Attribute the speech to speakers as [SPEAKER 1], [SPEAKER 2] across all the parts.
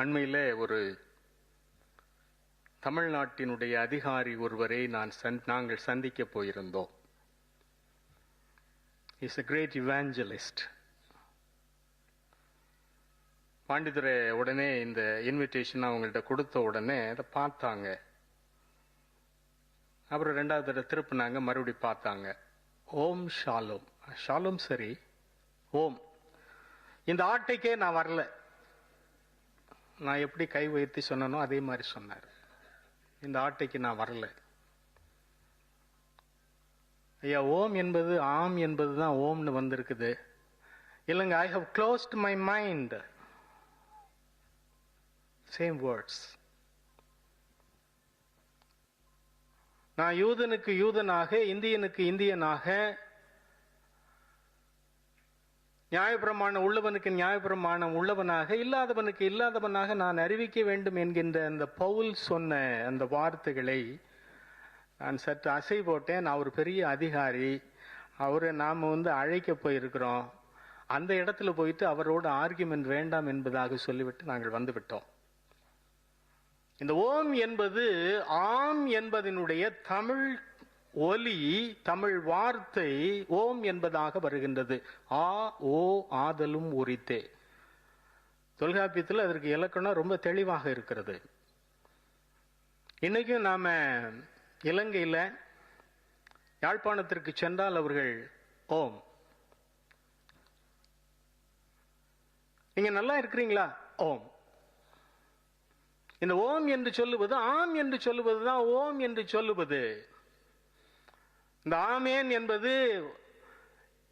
[SPEAKER 1] அண்மையில் ஒரு தமிழ்நாட்டினுடைய அதிகாரி ஒருவரை நாங்கள் சந்திக்க போயிருந்தோம். Is a great evangelist. Pandithurai உடனே இந்த இன்விடேஷன் அவங்கள்ட்ட கொடுத்த உடனே அதை பார்த்தாங்க. அப்புறம் ரெண்டாவது தடவை திருப்பினாங்க, மறுபடி பார்த்தாங்க. ஓம் ஷாலோம். ஷாலோம் சரி, ஓம். இந்த ஆட்டைக்கே நான் வரல. நான் எப்படி கை உயர்த்தி சொன்னனோ அதே மாதிரி சொன்னார். இந்த ஆட்டைக்கு நான் வரல. ஐயா, ஓம் என்பது ஆம் என்பது தான் ஓம்னு வந்திருக்குது. இல்லைங்க, I have closed my mind. Same words. நான் யூதனுக்கு யூதனாக, இந்தியனுக்கு இந்தியனாக, நியாயப்பிரமாணம் உள்ளவனுக்கு நியாயப்பிரமாணம் உள்ளவனாக, இல்லாதவனுக்கு இல்லாதவனாக நான் அறிவிக்க வேண்டும் என்கின்ற அந்த பவுல் சொன்ன அந்த வார்த்தைகளை நான் சற்று அசை போட்டேன். நான் ஒரு பெரிய அதிகாரி, அவரை நாம் அழைக்க போயிருக்கிறோம். அந்த இடத்துல போயிட்டு அவரோட ஆர்கியூமெண்ட் வேண்டாம் என்பதாக சொல்லிவிட்டு நாங்கள் வந்து விட்டோம். இந்த ஓம் என்பது ஆம் என்பதனுடைய தமிழ் ஒலி, தமிழ் வார்த்தை ஓம் என்பதாக வருகின்றது. ஆ ஓ ஆதலும் உரித்தே. தொல்காப்பியத்தில் அதற்கு இலக்கணம் ரொம்ப தெளிவாக இருக்கிறது. இன்னைக்கும் நாம இலங்கையில் யாழ்ப்பாணத்திற்கு சென்றால் அவர்கள் ஓம். நீங்க நல்லா இருக்கிறீங்களா? ஓம். இந்த ஓம் என்று சொல்லுவது ஆம் என்று சொல்லுவதுதான் ஓம் என்று சொல்லுவது. இந்த ஆமேன் என்பது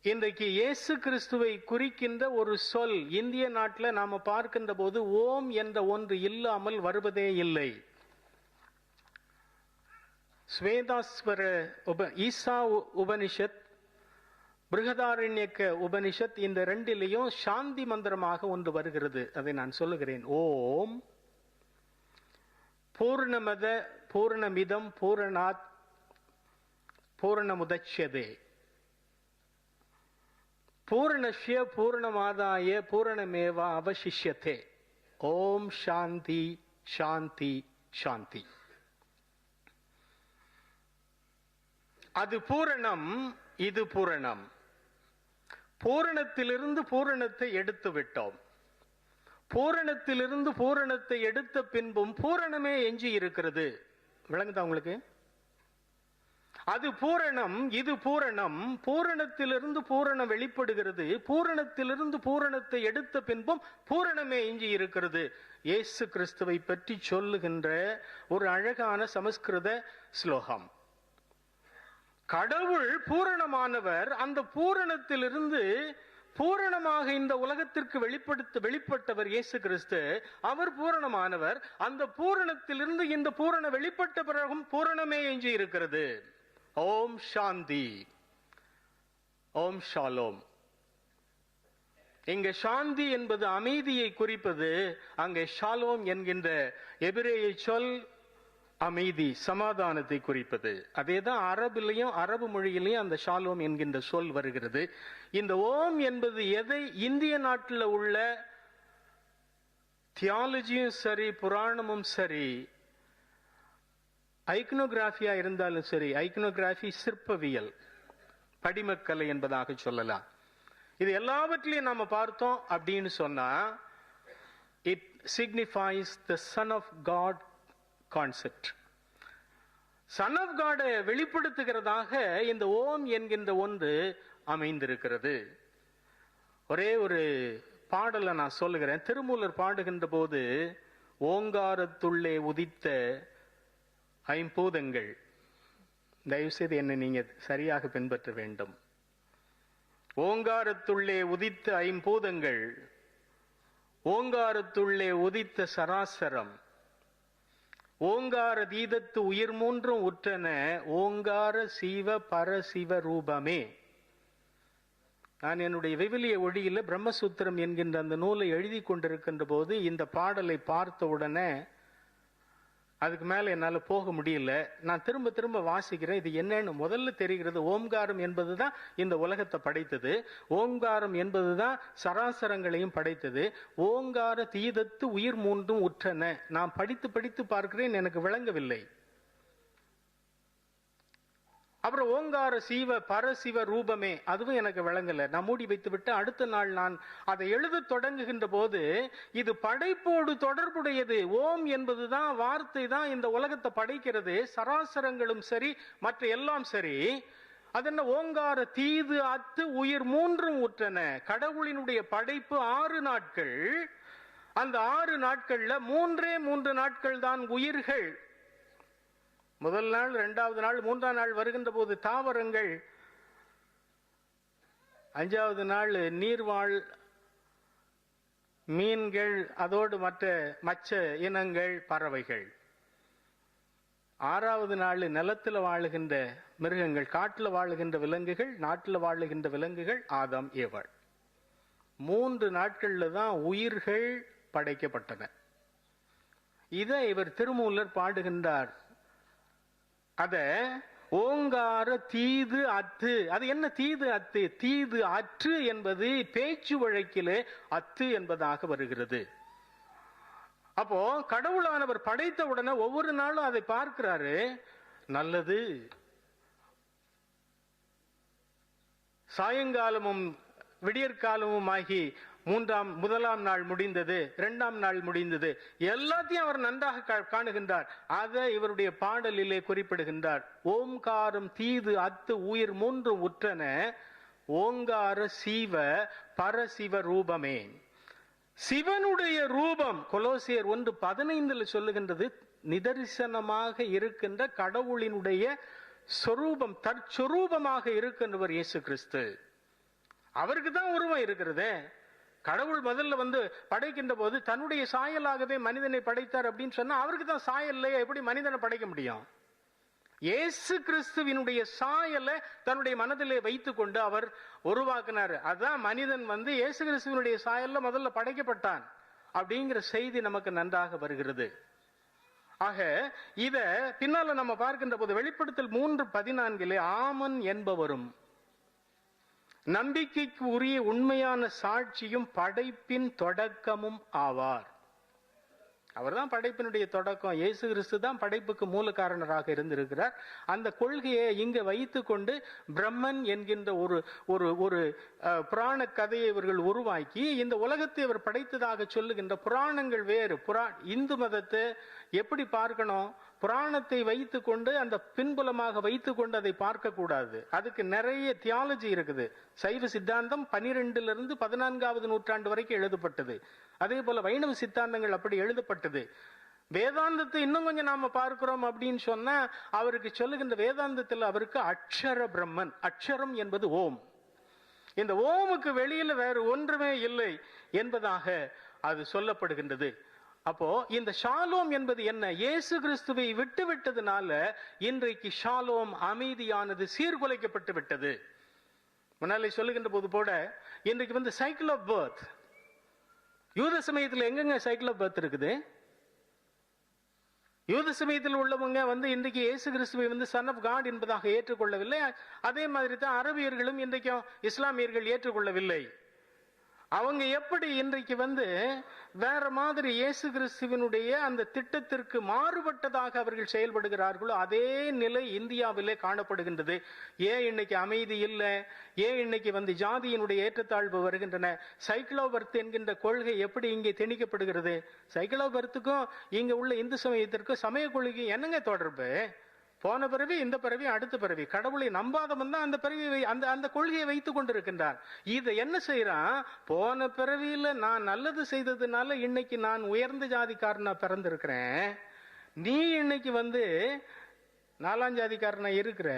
[SPEAKER 1] இன்றைக்கு இயேசு கிறிஸ்துவை குறிக்கின்ற ஒரு சொல். இந்திய நாட்டில் நாம பார்க்கின்ற போது ஓம் என்ற ஒன்று இல்லாமல் வருவதே இல்லை. ஸ்வேதாஸ்வர ஈசா உபனிஷத், பிருகதாரண்யக்க உபனிஷத், இந்த ரெண்டிலையும் சாந்தி மந்திரமாக ஒன்று வருகிறது. அதை நான் சொல்லுகிறேன். ஓம் பூர்ணமத பூர்ணமிதம் பூரணாத் பூர்ணமுதச்யதே பூர்ணஸ்ய பூர்ணமாதாய பூர்ணமேவா அவசிஷ்யதே. ஓம் சாந்தி சாந்தி சாந்தி. அது பூரணம், இது பூரணம். பூரணத்திலிருந்து பூரணத்தை எடுத்து விட்டோம். பூரணத்திலிருந்து பூரணத்தை எடுத்த பின்பும் பூரணமே எஞ்சி இருக்கிறது. விளங்குதா உங்களுக்கு? அது பூரணம், இது பூரணம். பூரணத்திலிருந்து பூரணம் வெளிப்படுகிறது. பூரணத்திலிருந்து பூரணத்தை எடுத்த பின்பும் பூரணமே எஞ்சி இருக்கிறது. இயேசு கிறிஸ்துவை பற்றி சொல்லுகின்ற ஒரு அழகான சமஸ்கிருத ஸ்லோகம். கடவுள் பூரணமானவர். அந்த பூரணத்திலிருந்து பூரணமாக இந்த உலகத்திற்கு வெளிப்பட்டவர் இயேசு கிறிஸ்து. அவர் பூரணமானவர். அந்த பூரணத்திலிருந்து இந்த பூரண வெளிப்பட்ட பிறகும் பூரணமே எஞ்சி இருக்கிறது. ஓம் சாந்தி, ஓம் ஷாலோம். இங்க சாந்தி என்பது அமைதியை குறிப்பது. அங்கே ஷாலோம் என்கின்ற எபிரேய சொல் அமைதி, சமாதானத்தை குறிப்பது. அதேதான் அரபுலையும், அரபு மொழியிலையும் அந்த ஷாலோம் என்கின்ற சொல் வருகிறது. இந்த ஓம் என்பது எதை இந்திய நாட்டில் உள்ள தியாலஜியும் சரி, புராணமும் சரி, ஐக்னோகிராஃபியா இருந்தாலும் சரி, ஐக்னோகிராஃபி சிற்பவியல், படிமக்கலை என்பதாக சொல்லலாம். இது எல்லாவற்றிலையும் நாம பார்த்தோம் அப்படின்னு சொன்னா, it signifies the son of God concept. Son of காடை வெளிப்படுத்துகிறதாக இந்த ஓம் என்கின்ற ஒன்று அமைந்திருக்கிறது. ஒரே ஒரு பாடலை நான் சொல்லுகிறேன். திருமூலர் பாடுகின்ற போது, ஓங்காரத்துள்ளே உதித்த ஐம்பூதங்கள், தயவுசெய்து என்னை நீங்க சரியாக பின்பற்ற வேண்டும். ஓங்காரத்துள்ளே உதித்த ஐம்பூதங்கள், ஓங்காரத்துள்ளே உதித்த சராசரம், ஓங்கார தீதத்து உயிர் மூன்றும் உற்றன, ஓங்கார சிவ பரசிவ ரூபமே. நான் என்னுடைய விவிலிய ஒளியில பிரம்மசூத்திரம் என்கின்ற அந்த நூலை எழுதி கொண்டிருக்கின்ற போது இந்த பாடலை பார்த்த உடனே அதுக்கு மேல என்னால போக முடியல. நான் திரும்ப திரும்ப வாசிக்கிறேன். இது என்னன்னு முதல்ல தெரிகிறது. ஓம்காரம் என்பதுதான் இந்த உலகத்தை படைத்தது. ஓங்காரம் என்பதுதான் சராசரங்களையும் படைத்தது. ஓங்கார தீதத்து உயிர் மூன்றும் உற்றன. நான் படித்து படித்து பார்க்கிறேன், எனக்கு விளங்கவில்லை. அப்புறம் ஓங்கார சீவ பரசிவ ரூபமே, அதுவும் எனக்கு விளங்கல. நான் மூடி வைத்து விட்டு அடுத்த நாள் நான் அதை எழுத தொடங்குகின்ற போது இது படைப்போடு தொடர்புடையது. ஓம் என்பதுதான் வார்த்தை தான் இந்த உலகத்தை படைக்கிறது. சராசரங்களும் சரி, மற்ற எல்லாம் சரி. அது என்ன? ஓங்கார தீது அத்து உயிர் மூன்றும் உற்றன. கடவுளினுடைய படைப்பு 6 நாட்கள். அந்த 6 நாட்கள்ல 3 நாட்கள் தான் உயிர்கள். முதல் நாள், 2வது நாள், 3ஆம் நாள் வருகின்ற போது தாவரங்கள், 5வது நாள் நீர்வாழ் மீன்கள், அதோடு மற்ற இனங்கள், பறவைகள். 6வது நாள் நிலத்தில் வாழுகின்ற மிருகங்கள், காட்டில் வாழுகின்ற விலங்குகள், நாட்டில் வாழுகின்ற விலங்குகள், ஆதாம் ஏவாள். 3 நாட்கள்ல தான் உயிர்கள் படைக்கப்பட்டன. இதை இவர் திருமூலர் பாடுகின்றார். அத ஓங்கார தீது அத்து. அது என்ன தீது அத்து? தீது அற்று என்பது பேச்சு வழக்கிலே அத்து என்பதாக வருகிறது. அப்போ கடவுளானவர் படைத்த உடனே ஒவ்வொரு நாளும் அதை பார்க்கிறாரு. நல்லது. சாயங்காலமும் விடியற்காலமும் ஆகி முதலாம் நாள் முடிந்தது, 2ஆம் நாள் முடிந்தது. எல்லாத்தையும் அவர் நன்றாக காணுகின்றார். அதை இவருடைய பாடலிலே குறிப்பிடுகின்றார். ஓம்காரம் தீது அத்து உயிர் மூன்றும் உற்றன. ஓங்கார சீவ பரசிவ ரூபமே. சிவனுடைய ரூபம் கொலோசியர் 1:15 சொல்லுகின்றது. நிதர்சனமாக இருக்கின்ற கடவுளினுடைய சொரூபம், தற்சொரூபமாக இருக்கின்றவர் இயேசு கிறிஸ்து. அவருக்கு தான் உருவம் இருக்கிறது. கடவுள் முதல்ல படைக்கின்ற போது தன்னுடைய சாயலாகவே மனிதனை படைத்தார் அப்படின்னு சொன்னா அவருக்கு தான் சாயல்ல, எப்படி மனிதனை படைக்க முடியும்? இயேசு கிறிஸ்துவினுடைய சாயலை தன்னுடைய மனதிலே வைத்துக் கொண்டு அவர் உருவாக்கினார். அதான் மனிதன் இயேசு கிறிஸ்துவினுடைய சாயல்ல முதல்ல படைக்கப்பட்டான் அப்படிங்கிற செய்தி நமக்கு நன்றாக வருகிறது. ஆக இத பின்னால நம்ம பார்க்கின்ற போது வெளிப்படுத்தல் 3:14 ஆமன் என்பவரும் நம்பிக்கைக்கு உரிய உண்மையான சாட்சியும் படைப்பின் தொடக்கமும் ஆவார். அவர்தான் படைப்பினுடைய தொடக்கம். இயேசு கிறிஸ்து தான் படைப்புக்கு மூல காரணராக இருந்திருக்கிறார். அந்த கொள்கையை இங்க வைத்துக் கொண்டு பிரம்மன் என்கின்ற ஒரு புராண கதையை இவர்கள் உருவாக்கி இந்த உலகத்தை இவர் படைத்ததாக சொல்லுகின்ற புராணங்கள் வேறு. இந்து மதத்தை எப்படி பார்க்கணும்? புராணத்தை வைத்துக் கொண்டு அந்த பின்புலமாக வைத்துக் கொண்டு அதை பார்க்க கூடாது. அதுக்கு நிறைய தியாலஜி இருக்குது. சைவ சித்தாந்தம் 12 14வது நூற்றாண்டு வரைக்கும் எழுதப்பட்டது. அதே போல வைணவ சித்தாந்தங்கள் அப்படி எழுதப்பட்டது. வேதாந்தத்தை இன்னும் கொஞ்சம் நாம பார்க்கிறோம் அப்படின்னு சொன்னா அவருக்கு சொல்லுகின்ற வேதாந்தத்தில் அவருக்கு அக்ஷர பிரம்மன், அக்ஷரம் என்பது ஓம். இந்த ஓமுக்கு வெளியில வேறு ஒன்றுமே இல்லை என்பதாக அது சொல்லப்படுகின்றது. அப்போ இந்த ஷாலோம் என்பது என்ன? இயேசு கிறிஸ்துவை விட்டு விட்டதுனால இன்றைக்கு ஷாலோம், அமைதியானது சீர்குலைக்கப்பட்டு விட்டது. முன்னாலே சொல்லுகின்ற போது போட இன்றைக்கு சைக்கிள் ஆஃப் பர்த். யூத சமயத்தில் எங்கெங்க சைக்கிள் ஆஃப் பர்த் இருக்குது? யூத சமயத்தில் உள்ளவங்க இன்றைக்கு இயேசு கிறிஸ்துவை சன் ஆஃப் காட் என்பதாக ஏற்றுக்கொள்ளவில்லை. அதே மாதிரி தான் அரபியர்களும் இன்றைக்கும் இஸ்லாமியர்கள் ஏற்றுக்கொள்ளவில்லை. அவங்க எப்படி இன்றைக்கு வேற மாதிரி இயேசு கிறிஸ்துவினுடைய அந்த திட்டத்திற்கு மாறுபட்டதாக அவர்கள் செயல்படுகிறார்களோ அதே நிலை இந்தியாவிலே காணப்படுகின்றது. ஏன் இன்னைக்கு அமைதி இல்லை? ஏன் இன்னைக்கு ஜாதியினுடைய ஏற்றத்தாழ்வு வருகின்றன? சைக்கிள் ஆஃப் பர்த் என்கின்ற கொள்கை எப்படி இங்கே திணிக்கப்படுகிறது? சைக்கிள் ஆஃப் பர்த்துக்கும் இங்க உள்ள இந்து சமயத்திற்கும் சமய கொள்கை என்னங்க தொடர்பு? போன பிறவி, இந்த பிறவி, அடுத்த பிறவி. கடவுளை நம்பாதவன் தான் அந்த பிறவி அந்த கொள்கையை வைத்துக் கொண்டிருக்கின்றான். இதை என்ன செய்யறான்? போன பிறவியில நான் நல்லது செய்ததுனால இன்னைக்கு நான் உயர்ந்த ஜாதிக்காரனா பிறந்திருக்கிறேன். நீ இன்னைக்கு 4ஆம் ஜாதிக்காரனா இருக்கிற.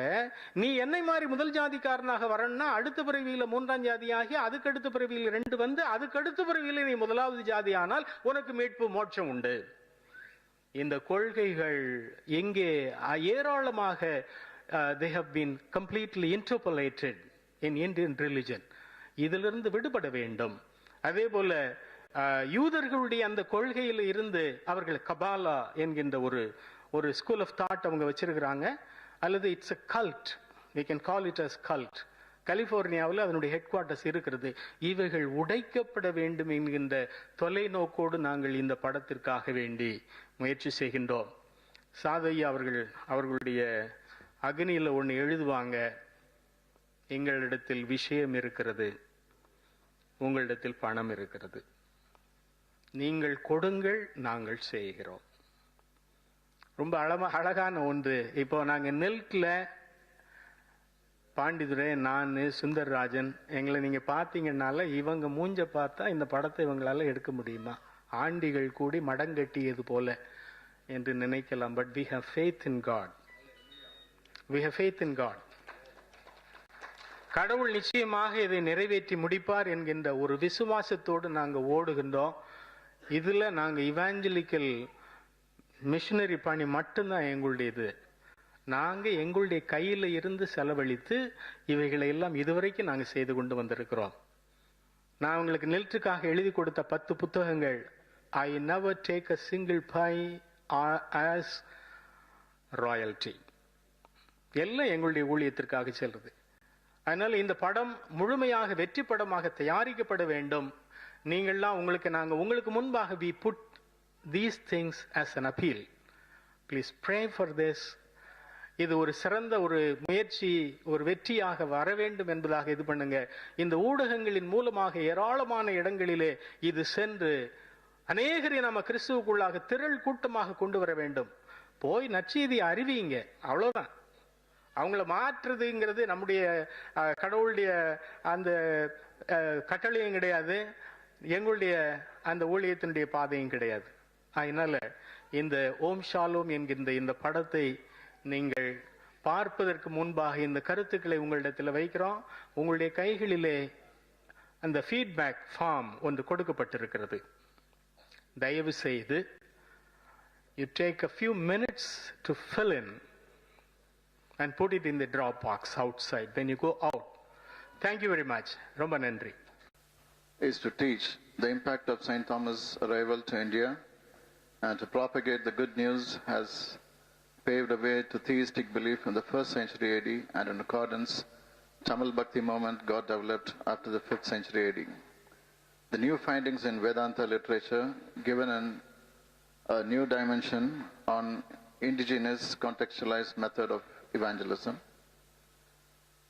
[SPEAKER 1] நீ என்னை மாதிரி முதல் ஜாதிக்காரனாக வரணும்னா அடுத்த பிறவியில 3ஆம் ஜாதியாகி அதுக்கு அடுத்த பிறவியில் 2 அதுக்கு அடுத்த பிறவியில நீ முதலாவது ஜாதி ஆனால் உனக்கு மீட்பு மோட்சம் உண்டு. இந்த கொள்கைகள் எங்கே ஏராளமாக they have been completely interpolated in Indian religion. இதிலிருந்து விடுபட வேண்டும். அதே போல யூதர்களுடைய அந்த கொள்கையில் இருந்து அவர்கள் கபாலா என்கின்ற ஒரு ஸ்கூல் ஆஃப் தாட் அவங்க வச்சிருக்கிறாங்க. அல்லது it's a cult, we can call it as cult. கலிபோர்னியாவில் அதனுடைய ஹெட் குவார்ட்டர்ஸ் இருக்கிறது. இவைகள் உடைக்கப்பட வேண்டும் என்கின்ற தொலைநோக்கோடு நாங்கள் இந்த படத்திற்காக வேண்டி முயற்சி செய்கின்றோம். சாதையா அவர்களுடைய அக்னியில் ஒன்று எழுதுவாங்க, எங்களிடத்தில் விஷயம் இருக்கிறது, உங்களிடத்தில் பணம் இருக்கிறது, நீங்கள் கொடுங்கள், நாங்கள் செய்கிறோம். ரொம்ப அழகான ஒன்று. இப்போ நாங்கள் நெல்கில் பாண்டிதுரை, நான், சுந்தர்ராஜன், எங்களை நீங்கள் பார்த்தீங்கன்னால இவங்க மூஞ்ச பார்த்தா இந்த படத்தை இவங்களால எடுக்க முடியுமா? ஆண்டிகள் கூடி மடங்கட்டியது போல என்று நினைக்கலாம். But we have faith in God. We have faith in God. கடவுள் நிச்சயமாக இதை நிறைவேற்றி முடிப்பார் என்கின்ற ஒரு விசுவாசத்தோடு நாங்கள் ஓடுகின்றோம். இதில் நாங்கள் இவாஞ்சலிக்கல் மிஷனரி பணி மட்டும்தான் எங்களுடையது. நாங்கள் எங்களுடைய கையில் இருந்து செலவழித்து இவைகளை எல்லாம் இதுவரைக்கும் நாங்கள் செய்து கொண்டு வந்திருக்கிறோம். நான் உங்களுக்கு நெல்ட்டுக்காக எழுதி கொடுத்த 10 புத்தகங்கள், I never take a single pie as royalty, எல்லாம் எங்களுடைய ஊழியத்திற்காக செல்றது. அதனால இந்த படம் முழுமையாக வெற்றி படமாக தயாரிக்கப்பட வேண்டும். நீங்கள்லாம் உங்களுக்கு முன்பாக we put these things as an appeal. Please pray for this. இது ஒரு சிறந்த ஒரு முயற்சி, ஒரு வெற்றியாக வர வேண்டும் என்பதாக இது பண்ணுங்க. இந்த ஊடகங்களின் மூலமாக ஏராளமான இடங்களிலே இது சென்று அநேகரை நம்ம கிறிஸ்துவுக்குள்ளாக திரள் கூட்டமாக கொண்டு வர வேண்டும். போய் நற்செய்தியை அறிவிங்க, அவ்வளவுதான். அவங்கள மாற்றுறதுங்கிறது நம்முடைய கடவுளுடைய அந்த கட்டளையும் கிடையாது, எங்களுடைய அந்த ஊழியத்தினுடைய பாதையும் கிடையாது. அதனால இந்த ஓம் ஷாலோம் என்கின்ற இந்த படத்தை நீங்கள் பார்ப்பதற்கு முன்பாக இந்த கருத்துக்களை உங்களிடத்தில் வைக்கிறோம். உங்களுடைய கைகளிலே அந்த ஃபீட்பேக் ஃபார்ம் ஒன்று கொடுக்கப்பட்டிருக்கிறது. தயவு செய்து you take a few minutes to fill in and put it in the drop box outside when you go out. Thank you very much. ரொம்ப நன்றி.
[SPEAKER 2] Is to teach the impact of St. Thomas' arrival to India and to propagate the good news has paved a way to theistic belief in the 1st century AD, and in accordance, Tamil Bhakti movement got developed after the 5th century AD. The new findings in Vedanta literature given a new dimension on indigenous contextualized method of evangelism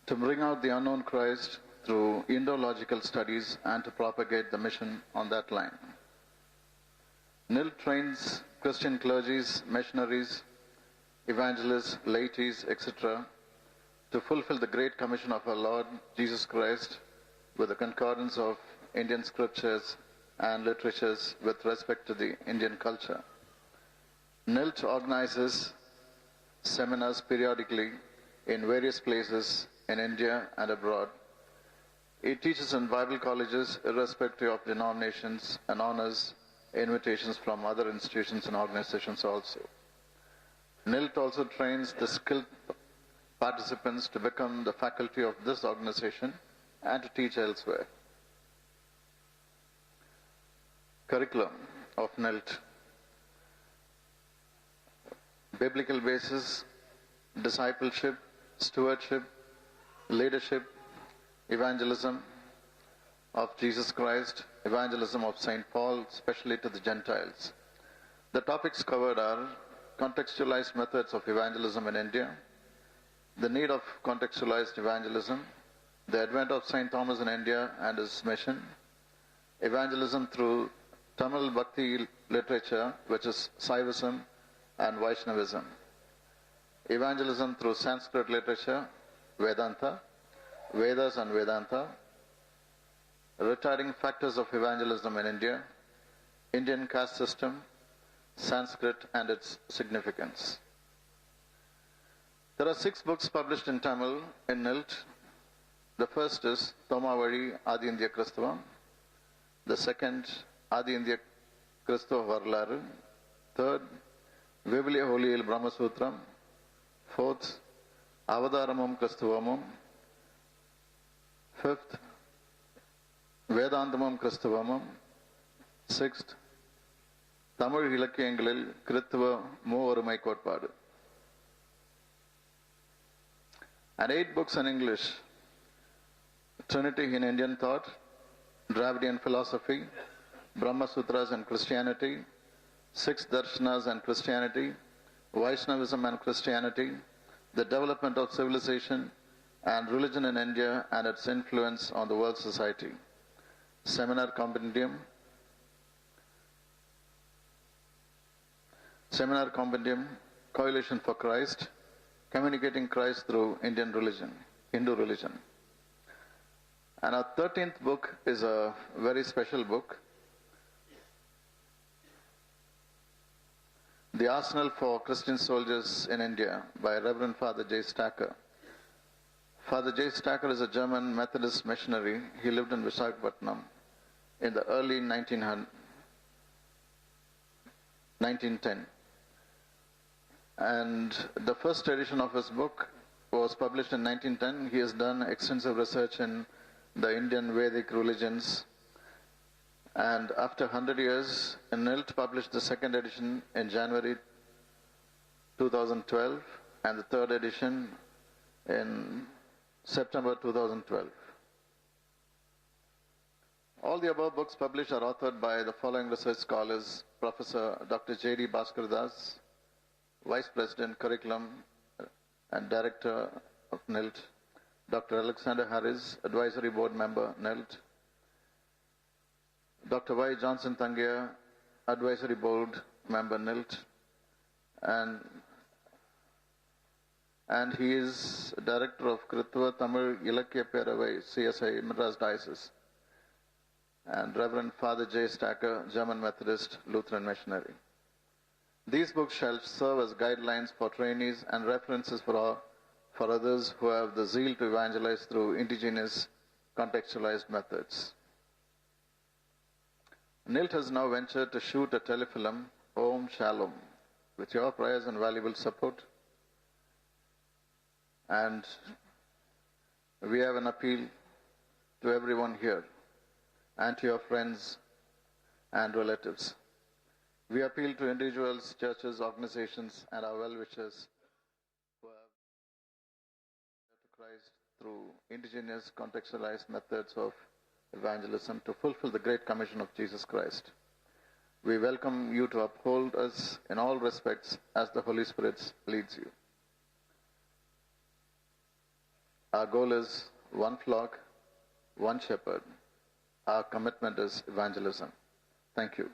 [SPEAKER 2] to bring out the unknown Christ through Indo-logical studies and to propagate the mission on that line. NIL trains Christian clergies, missionaries, evangelists, laities, etc. to fulfill the great commission of our Lord Jesus Christ with the concordance of Indian scriptures and literatures with respect to the Indian culture. NILT organizes seminars periodically in various places in India and abroad. It teaches in Bible colleges irrespective of denominations and honors invitations from other institutions and organizations also. NILT also trains the skilled participants to become the faculty of this organization and to teach elsewhere. Curriculum of NILT: biblical basis, discipleship, stewardship, leadership, evangelism of Jesus Christ, evangelism of St. Paul, especially to the Gentiles. The topics covered are contextualized methods of evangelism in India, the need of contextualized evangelism, the advent of St. Thomas in India and his mission, evangelism through Tamil Bhakti literature, which is Saivism and Vaishnavism, evangelism through Sanskrit literature, Vedanta, Vedas and Vedanta, retiring factors of evangelism in India, Indian caste system, Sanskrit and its significance. There are 6 books published in Tamil in NILT. The first is Thomavari Adi Indiya Kristavam. The second, Adi Indiya Kristava Varlaru. Third, Viblia Holiyil Brahma Sutram. Fourth, Avadaramam Kristavamam. Fifth, Vedandamam Kristavamam. Sixth, Tamil இலக்கியங்களில் கிறித்துவ மூவொருமை கோட்பாடு. And 8 books in English: Trinity in Indian Thought, Dravidian Philosophy, Brahma Sutras and Christianity, 6 Darshanas and Christianity, Vaishnavism and Christianity, The Development of Civilization and Religion in India and its Influence on the World Society, Seminar Compendium, Coalition for Christ, Communicating Christ through Indian religion, Hindu religion. And our 13th book is a very special book, The Arsenal for Christian Soldiers in India by Reverend Father J. Stacker. Father J. Stacker is a German Methodist missionary. He lived in Visakhapatnam in the early 1910. And the first edition of his book was published in 1910. He has done extensive research in the Indian Vedic religions. And after 100 years, NILT published the second edition in January 2012 and the third edition in September 2012. All the above books published are authored by the following research scholars: Professor Dr. J.D. Bhaskar Das, Vice President, Curriculum and Director of NILT; Dr. Alexander Harris, Advisory Board Member, NILT; Dr. Y. Johnson Tangia, Advisory Board Member, NILT; and he is Director of Kritva Tamil Ilakya Peravai, CSI, Madras Diocese; and Reverend Father J. Stacker, German Methodist Lutheran Missionary. These books shall serve as guidelines for trainees and references for others who have the zeal to evangelize through indigenous contextualized methods. NILT has now ventured to shoot a telefilm, Om Shalom, with your prayers and valuable support. And we have an appeal to everyone here and to your friends and relatives. We appeal to individuals, churches, organizations, and our well-wishers who have to Christ through indigenous contextualized methods of evangelism to fulfill the Great Commission of Jesus Christ. We welcome you to uphold us in all respects as the Holy Spirit leads you. Our goal is one flock, one shepherd. Our commitment is evangelism. Thank you.